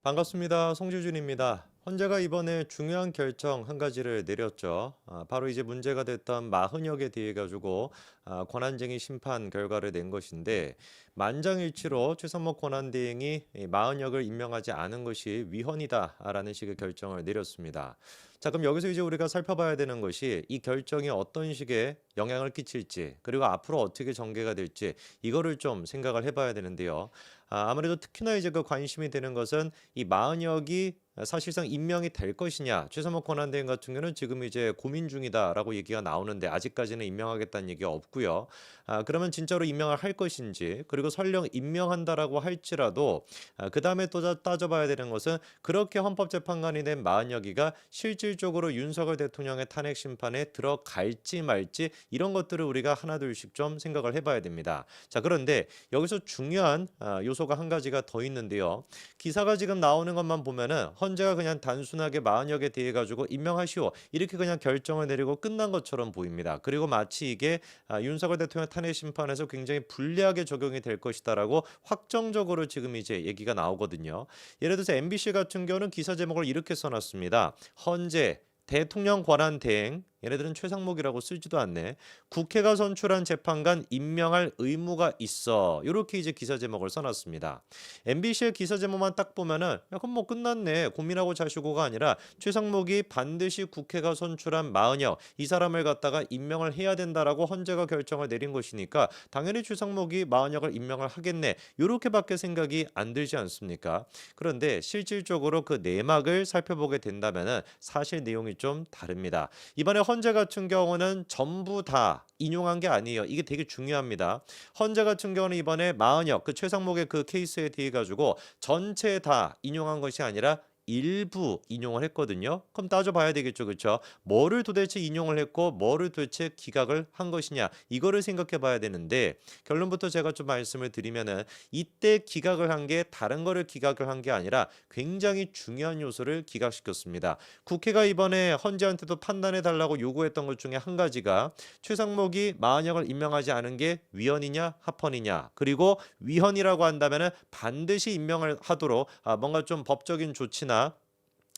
반갑습니다. 송지준입니다. 헌재가 이번에 중요한 결정 한 가지를 내렸죠. 바로 이제 문제가 됐던 마흔역에 대해 가지고 권한쟁의 심판 결과를 낸 것인데 만장일치로 최상목 권한대행이 이 마흔역을 임명하지 않은 것이 위헌이다라는 식의 결정을 내렸습니다. 자, 그럼 여기서 이제 우리가 살펴봐야 되는 것이 이 결정이 어떤 식의 영향을 끼칠지 그리고 앞으로 어떻게 전개가 될지 이거를 좀 생각을 해봐야 되는데요. 아무래도 특히나 이제 그 관심이 되는 것은 이 마흔역이 사실상 임명이 될 것이냐. 최상목 권한대행 같은 경우는 지금 이제 고민 중이다라고 얘기가 나오는데 아직까지는 임명하겠다는 얘기가 없고요. 그러면 진짜로 임명을 할 것인지 그리고 설령 임명한다라고 할지라도 그다음에 또 따져봐야 되는 것은 그렇게 헌법재판관이 된 마흔여기가 실질적으로 윤석열 대통령의 탄핵 심판에 들어갈지 말지 이런 것들을 우리가 하나둘씩 좀 생각을 해봐야 됩니다. 자, 그런데 여기서 중요한 요소가 한 가지가 더 있는데요. 기사가 지금 나오는 것만 보면은 헌재가 그냥 단순하게 마흔역에 대해 가지고 임명하시오 이렇게 그냥 결정을 내리고 끝난 것처럼 보입니다. 그리고 마치 이게 윤석열 대통령 탄핵 심판에서 굉장히 불리하게 적용이 될 것이다라고 확정적으로 지금 이제 얘기가 나오거든요. 예를 들어서 MBC 같은 경우는 기사 제목을 이렇게 써놨습니다. 헌재 대통령 권한 대행 얘네들은 최상목이라고 쓰지도 않네. 국회가 선출한 재판관 임명할 의무가 있어. 이렇게 이제 기사 제목을 써놨습니다. MBC의 기사 제목만 딱 보면은 야, 그럼 뭐 끝났네. 고민하고 자시고가 아니라 최상목이 반드시 국회가 선출한 마흔역 이 사람을 갖다가 임명을 해야 된다라고 헌재가 결정을 내린 것이니까 당연히 최상목이 마흔역을 임명을 하겠네. 이렇게밖에 생각이 안 들지 않습니까? 그런데 실질적으로 그 내막을 살펴보게 된다면은 사실 내용이 좀 다릅니다. 이번에 헌재 같은 경우는 전부 다 인용한 게 아니에요. 이게 되게 중요합니다. 헌재 같은 경우는 이번에 마흔역 그 최상목의 그 케이스에 대해 가지고 전체 다 인용한 것이 아니라 일부 인용을 했거든요. 그럼 따져봐야 되겠죠, 그렇죠? 뭐를 도대체 인용을 했고 뭐를 도대체 기각을 한 것이냐 이거를 생각해봐야 되는데 결론부터 제가 좀 말씀을 드리면은 이때 기각을 한 게 다른 거를 기각을 한 게 아니라 굉장히 중요한 요소를 기각시켰습니다. 국회가 이번에 헌재한테도 판단해 달라고 요구했던 것 중에 한 가지가 최상목이 마흔역을 임명하지 않은 게 위헌이냐 합헌이냐 그리고 위헌이라고 한다면은 반드시 임명을 하도록 뭔가 좀 법적인 조치나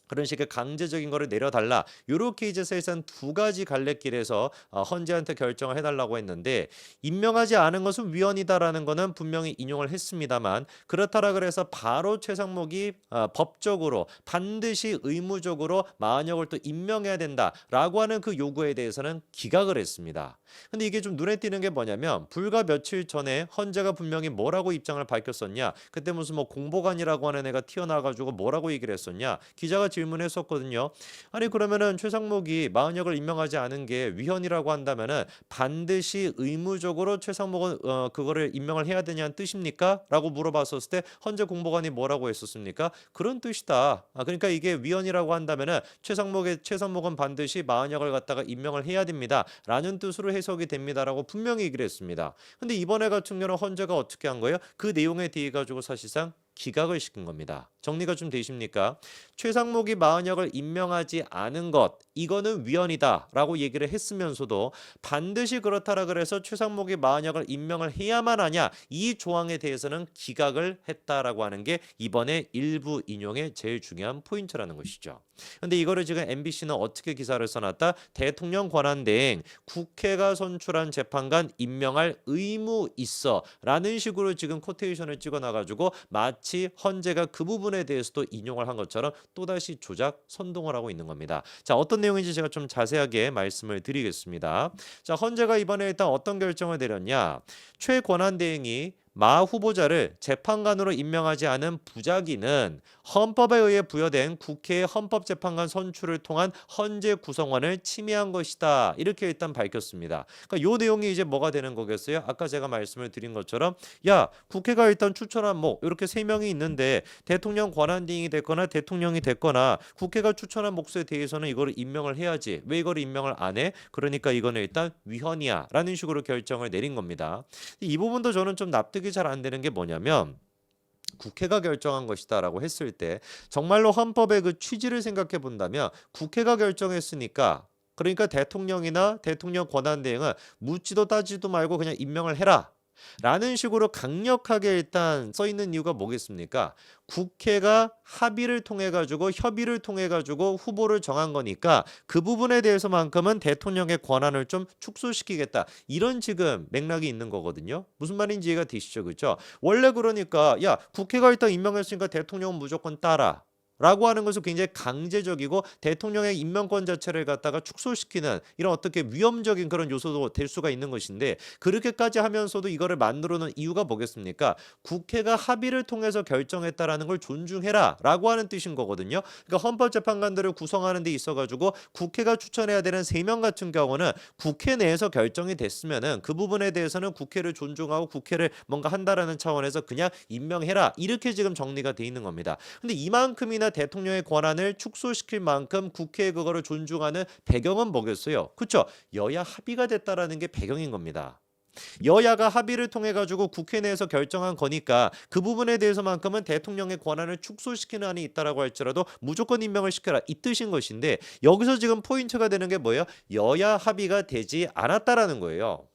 그런 식의 강제적인 거를 내려달라. 이렇게 이제 사실상 두 가지 갈래길에서 헌재한테 결정을 해달라고 했는데 임명하지 않은 것은 위헌이다라는 거는 분명히 인용을 했습니다만 그렇다라 그래서 바로 최상목이 법적으로 반드시 의무적으로 마흔역을 또 임명해야 된다라고 하는 그 요구에 대해서는 기각을 했습니다. 근데 이게 좀 눈에 띄는 게 뭐냐면 불과 며칠 전에 헌재가 분명히 뭐라고 입장을 밝혔었냐. 그때 무슨 뭐 공보관이라고 하는 애가 튀어나와가지고 뭐라고 얘기를 했었냐. 기자가 질문했었거든요. 아니 그러면은 최상목이 마흔역을 임명하지 않은 게 위헌이라고 한다면은 반드시 의무적으로 최상목은 그거를 임명을 해야 되냐는 뜻입니까? 라고 물어봤었을 때 헌재 공보관이 뭐라고 했었습니까? 그런 뜻이다. 그러니까 이게 위헌이라고 한다면은 최상목은 반드시 마흔역을 갖다가 임명을 해야 됩니다. 라는 뜻으로 해석이 됩니다라고 분명히 얘기를 했습니다. 근데 이번에 같은 경우는 헌재가 어떻게 한 거예요? 그 내용에 대해 가지고 사실상 기각을 시킨 겁니다. 정리가 좀 되십니까? 최상목이 마흔역을 임명하지 않은 것 이거는 위헌이다라고 얘기를 했으면서도 반드시 그렇다라 그래서 최상목이 마흔역을 임명을 해야만 하냐 이 조항에 대해서는 기각을 했다라고 하는 게 이번에 일부 인용의 제일 중요한 포인트라는 것이죠. 근데 이거를 지금 MBC는 어떻게 기사를 써놨다? 대통령 권한대행 국회가 선출한 재판관 임명할 의무 있어 라는 식으로 지금 코테이션을 찍어놔가지고 마치 헌재가 그 부분에 대해서도 인용을 한 것처럼 또다시 조작 선동을 하고 있는 겁니다. 자, 어떤 내용인지 제가 좀 자세하게 말씀을 드리겠습니다. 자, 헌재가 이번에 일단 어떤 결정을 내렸냐? 최 권한대행이 마 후보자를 재판관으로 임명하지 않은 부작위는 헌법에 의해 부여된 국회의 헌법재판관 선출을 통한 헌재 구성원을 침해한 것이다. 이렇게 일단 밝혔습니다. 그러니까 요 내용이 이제 뭐가 되는 거겠어요? 아까 제가 말씀을 드린 것처럼 야, 국회가 일단 추천한 목 이렇게 세 명이 있는데 대통령 권한대행이 됐거나 대통령이 됐거나 국회가 추천한 몫에 대해서는 이거를 임명을 해야지. 왜 이거를 임명을 안 해? 그러니까 이거는 일단 위헌이야라는 식으로 결정을 내린 겁니다. 이 부분도 저는 좀 납득이 잘 안 되는 게 뭐냐면 국회가 결정한 것이다라고 했을 때 정말로 헌법의 그 취지를 생각해 본다면 국회가 결정했으니까 그러니까 대통령이나 대통령 권한대행은 묻지도 따지도 말고 그냥 임명을 해라. 라는 식으로 강력하게 일단 써 있는 이유가 뭐겠습니까? 국회가 합의를 통해 가지고 협의를 통해 가지고 후보를 정한 거니까 그 부분에 대해서만큼은 대통령의 권한을 좀 축소시키겠다. 이런 지금 맥락이 있는 거거든요. 무슨 말인지 이해가 되시죠? 그렇죠? 원래 그러니까 야, 국회가 일단 임명했으니까 대통령은 무조건 따라. 라고 하는 것은 굉장히 강제적이고 대통령의 임명권 자체를 갖다가 축소시키는 이런 어떻게 위험적인 그런 요소도 될 수가 있는 것인데 그렇게까지 하면서도 이거를 만들어 놓은 이유가 뭐겠습니까? 국회가 합의를 통해서 결정했다라는 걸 존중해라 라고 하는 뜻인 거거든요. 그러니까 헌법재판관들을 구성하는 데 있어가지고 국회가 추천해야 되는 3명 같은 경우는 국회 내에서 결정이 됐으면은 그 부분에 대해서는 국회를 존중하고 국회를 뭔가 한다라는 차원에서 그냥 임명해라 이렇게 지금 정리가 돼 있는 겁니다. 근데 이만큼이나 대통령의 권한을 축소시킬 만큼 국회의 그거를 존중하는 배경은 뭐겠어요? 그렇죠? 여야 합의가 됐다라는 게 배경인 겁니다. 여야가 합의를 통해 가지고 국회 내에서 결정한 거니까 그 부분에 대해서만큼은 대통령의 권한을 축소시키는 한이 있다라고 할지라도 무조건 임명을 시켜라 이 뜻인 것인데 여기서 지금 포인트가 되는 게 뭐예요? 여야 합의가 되지 않았다라는 거예요.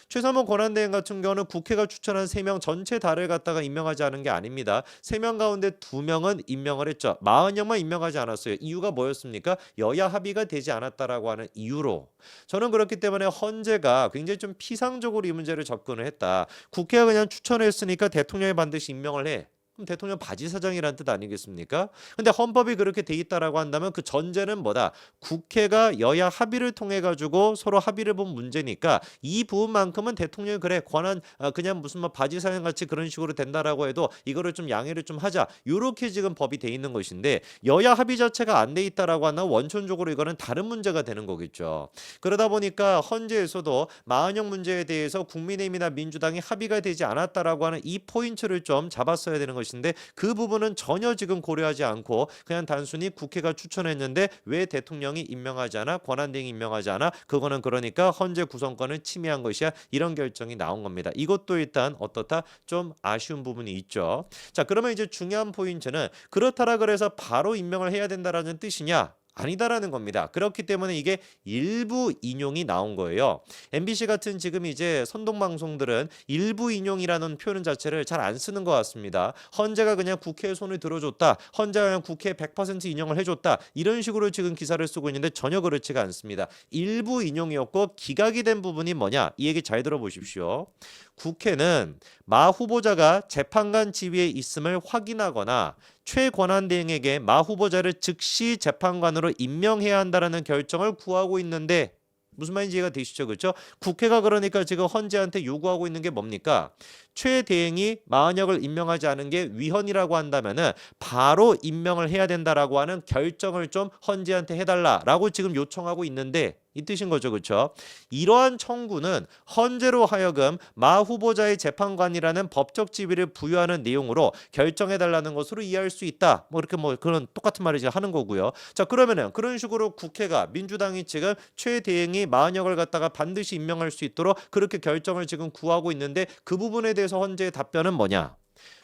최상무 권한대행 같은 경우는 국회가 추천한 3명 전체 다를 갖다가 임명하지 않은 게 아닙니다. 3명 가운데 2명은 임명을 했죠. 40명만 임명하지 않았어요. 이유가 뭐였습니까? 여야 합의가 되지 않았다라고 하는 이유로. 저는 그렇기 때문에 헌재가 굉장히 좀 피상적으로 이 문제를 접근을 했다. 국회가 그냥 추천했으니까 대통령이 반드시 임명을 해. 그럼 대통령 바지 사장이란 뜻 아니겠습니까? 근데 헌법이 그렇게 돼 있다라고 한다면 그 전제는 뭐다? 국회가 여야 합의를 통해 가지고 서로 합의를 본 문제니까 이 부분만큼은 대통령이 그래 권한 그냥 무슨 뭐 바지 사장 같이 그런 식으로 된다라고 해도 이거를 좀 양해를 좀 하자. 요렇게 지금 법이 돼 있는 것인데 여야 합의 자체가 안 돼 있다라고 하면 원천적으로 이거는 다른 문제가 되는 거겠죠. 그러다 보니까 헌재에서도 마흔형 문제에 대해서 국민의힘이나 민주당이 합의가 되지 않았다라고 하는 이 포인트를 좀 잡았어야 되는 것인데 그 부분은 전혀 지금 고려하지 않고 그냥 단순히 국회가 추천했는데 왜 대통령이 임명하지 않아? 권한대행이 임명하지 않아? 그거는 그러니까 헌재 구성권을 침해한 것이야. 이런 결정이 나온 겁니다. 이것도 일단 어떻다? 좀 아쉬운 부분이 있죠. 자, 그러면 이제 중요한 포인트는 그렇다라 그래서 바로 임명을 해야 된다라는 뜻이냐? 아니다라는 겁니다. 그렇기 때문에 이게 일부 인용이 나온 거예요. MBC 같은 지금 이제 선동 방송들은 일부 인용이라는 표현 자체를 잘 안 쓰는 것 같습니다. 헌재가 그냥 국회에 손을 들어줬다. 헌재가 그냥 국회에 100% 인용을 해줬다. 이런 식으로 지금 기사를 쓰고 있는데 전혀 그렇지가 않습니다. 일부 인용이었고 기각이 된 부분이 뭐냐? 이 얘기 잘 들어보십시오. 국회는 마 후보자가 재판관 지위에 있음을 확인하거나 최권한대행에게 마 후보자를 즉시 재판관으로 임명해야 한다라는 결정을 구하고 있는데 무슨 말인지 이해가 되시죠? 그렇죠? 국회가 그러니까 지금 헌재한테 요구하고 있는 게 뭡니까? 최 대행이 마은혁을 임명하지 않은 게 위헌이라고 한다면은 바로 임명을 해야 된다라고 하는 결정을 좀 헌재한테 해달라라고 지금 요청하고 있는데 이 뜻인 거죠. 그렇죠? 이러한 청구는 헌재로 하여금 마 후보자의 재판관이라는 법적 지위를 부여하는 내용으로 결정해달라는 것으로 이해할 수 있다. 뭐 이렇게 뭐 그런 똑같은 말을 이제 하는 거고요. 자, 그러면은 그런 식으로 국회가 민주당이 지금 최 대행이 마은혁을 갖다가 반드시 임명할 수 있도록 그렇게 결정을 지금 구하고 있는데 그 부분에 대해서 헌재의 답변은 뭐냐?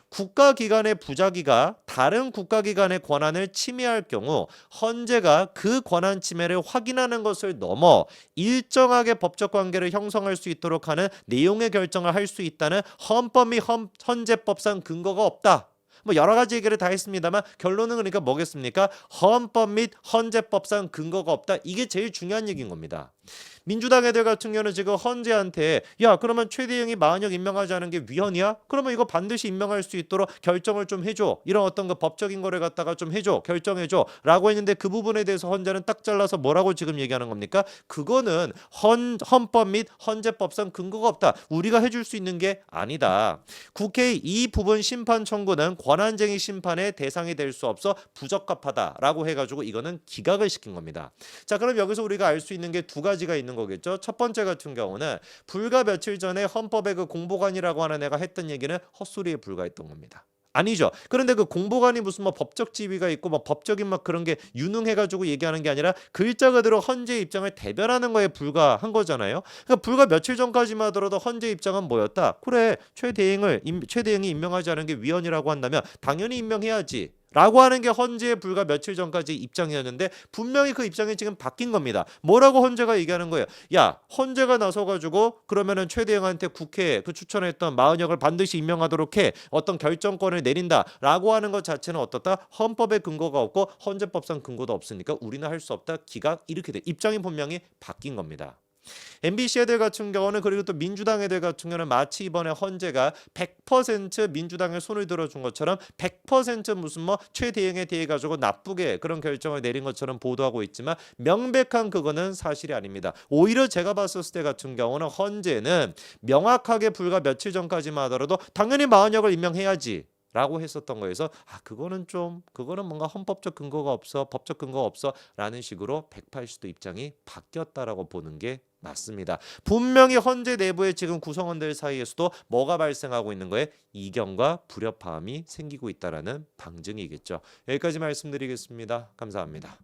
국가기관의 부자기가 다른 국가기관의 권한을 침해할 경우 헌재가 그 권한 침해를 확인하는 것을 넘어 일정하게 법적 관계를 형성할 수 있도록 하는 내용의 결정을 할 수 있다는 헌법 및 헌재법상 근거가 없다. 뭐 여러 가지 얘기를 다 했습니다만 결론은 그러니까 뭐겠습니까? 헌법 및 헌재법상 근거가 없다. 이게 제일 중요한 얘기인 겁니다. 민주당 애들 같은 경우는 지금 헌재한테 야 그러면 최대행이 마은혁 임명하지 않은 게 위헌이야? 그러면 이거 반드시 임명할 수 있도록 결정을 좀 해줘. 이런 어떤 그 법적인 거를 갖다가 좀 해줘. 결정해줘. 라고 했는데 그 부분에 대해서 헌재는 딱 잘라서 뭐라고 지금 얘기하는 겁니까? 그거는 헌법 및 헌재법상 근거가 없다. 우리가 해줄 수 있는 게 아니다. 국회의 이 부분 심판 청구는 권한쟁의 심판의 대상이 될 수 없어 부적합하다라고 해가지고 이거는 기각을 시킨 겁니다. 자, 그럼 여기서 우리가 알 수 있는 게 두 가지가 있는 거겠죠. 첫 번째 같은 경우는 불과 며칠 전에 헌법의 그 공보관이라고 하는 애가 했던 얘기는 헛소리에 불과했던 겁니다. 아니죠. 그런데 그 공보관이 무슨 뭐 법적 지위가 있고 뭐 법적인 막 그런 게 유능해가지고 얘기하는 게 아니라 글자 그대로 헌재 입장을 대변하는 거에 불과한 거잖아요. 그러니까 불과 며칠 전까지만 하더라도 헌재 입장은 뭐였다? 그래 최대행이 임명하지 않은 게 위헌이라고 한다면 당연히 임명해야지. 라고 하는 게 헌재의 불과 며칠 전까지 입장이었는데 분명히 그 입장이 지금 바뀐 겁니다. 뭐라고 헌재가 얘기하는 거예요? 야, 헌재가 나서가지고 그러면은 최대행한테 국회에 그 추천했던 마은혁을 반드시 임명하도록 해. 어떤 결정권을 내린다라고 하는 것 자체는 어떻다? 헌법에 근거가 없고 헌재법상 근거도 없으니까 우리는 할 수 없다. 기각 이렇게 돼. 입장이 분명히 바뀐 겁니다. MBC 애들 같은 경우는 그리고 또 민주당 애들 같은 경우는 마치 이번에 헌재가 100% 민주당의 손을 들어준 것처럼 100% 무슨 뭐 최대행에 대해 가지고 나쁘게 그런 결정을 내린 것처럼 보도하고 있지만 명백한 그거는 사실이 아닙니다. 오히려 제가 봤었을 때 같은 경우는 헌재는 명확하게 불과 며칠 전까지만 하더라도 당연히 마은혁을 임명해야지 라고 했었던 거에서 그거는 뭔가 헌법적 근거가 없어 법적 근거가 없어 라는 식으로 180도 입장이 바뀌었다라고 보는 게 맞습니다. 분명히 헌재 내부에 지금 구성원들 사이에서도 뭐가 발생하고 있는 거에 이견과 불협화음이 생기고 있다라는 방증이겠죠. 여기까지 말씀드리겠습니다. 감사합니다.